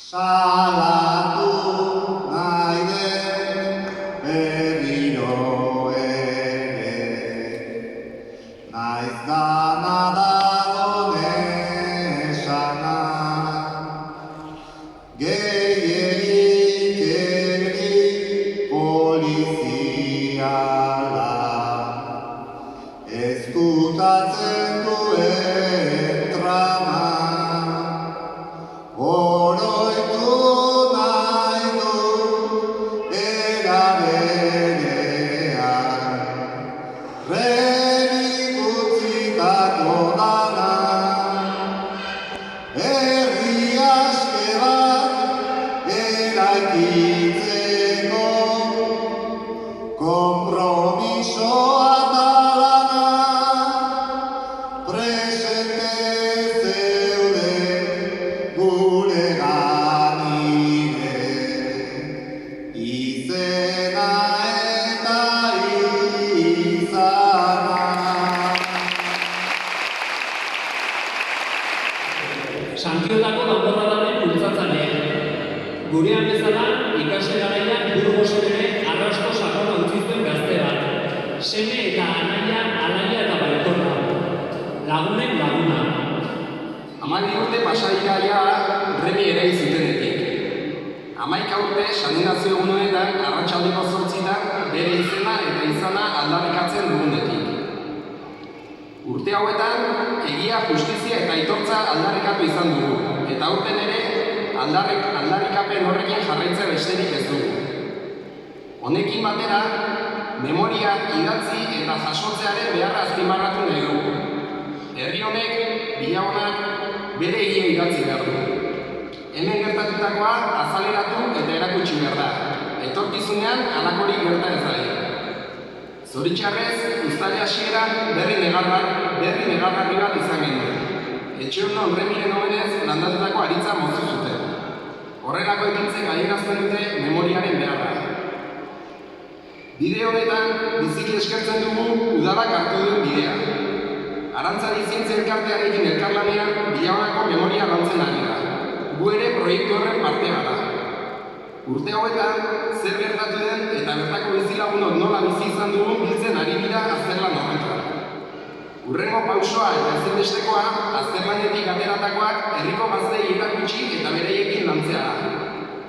Salatu nahi dut berriro ere, naiz dana dagoen esana, gehiegik eri poliziala, ezkutatzen duen trama. Kompromisoa da lana, presente zeude gure ganire, izena eta izana. Santiotako danborradaren bultzatzailea. Gurean bezala, ikasle garaian Burgosen ere arrasto sakona utzi zuen gazte bat. Seme eta anaia, alaia eta baikorra. Lagunen laguna. 12 urte pasa dira ja Remi erail zutenetik. 11 urte sanizazio egunetan arratsaldeko 8etan bere izena eta izana aldarrikatzen dugunetik. Urte hauetan, egia, justizia eta aitortza aldarrikatu izan dugu, eta aurten ere aldarrikapen horrekin jarraitzea besterik ez dugu. Honekin batera, memoria idatzi eta jasotzearen beharra azpimarratu nahi dugu. Herri honek, Villaonak, bere egia idatzi behar du. Hemen gertatutakoa azaleratu eta erakutsi behar da. Etorkizunean halakorik gerta ez daia. Zoritxarrez, uztaile hasieran berri negargarri bat izan genuen. Etxeondo Remiren omenez landatutako aritza moztu zuten. Horrelako ekintzek adierazten dute memoriaren beharra. Bide honetan, biziki eskertzen dugu udalak hartu duen bidea. Arantzadi Zientzia Elkartearekin elkarlanean Villaonako memoria lantzen ari da. Gu ere proiektu horren parte gara. Urte hauetan, zer gertatu den eta bertako bizilagunok nola bizi izan dugun biltzen ari dira azterlan horretan. Hurrengo pausoa eta ezinbestekoa, azterlanetik ateratakoak herriko gazteei erakutsi eta beraiekin lantzea da.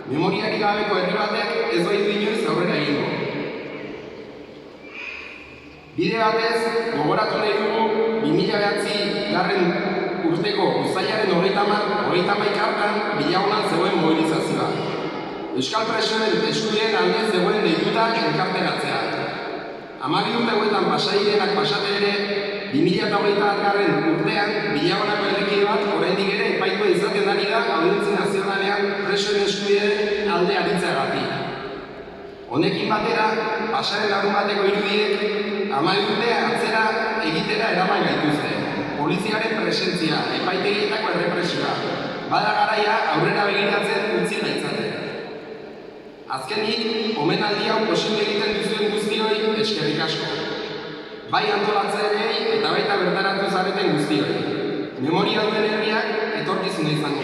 Memoriarik gabeko herri batek ez baitu inoiz aurrera egingo. Bide batez, gogoratu nahi dugu 2009 urteko uztailaren 31 hartan Villaonan zegoen mobilizazioa. Euskal presoen eskubideen alde zegoen deituta elkarteratzea. 12 urte hauetan pasaidenak pasate ere, 2021 urtean Villaonako herrikide bat oraindik ere epaitua izaten ari da Audientzia Nazionalean presoen eskubideen alde aritzeagatik. Honekin batera, pasaren larunbateko irudiek 12 urte atzera egitera eraman gaituzte. Poliziaren presentzia, epaitegietako errepresioa. Bada garaia aurrera begiratzen utzi naitzaten. Azkenik, omenaldi hau posible egiten duzuen guztioi eskerrik asko. Bai antolatzaileei eta baita bertaratu zareten guztioi. Memoria duen herriak etorkizuna izango.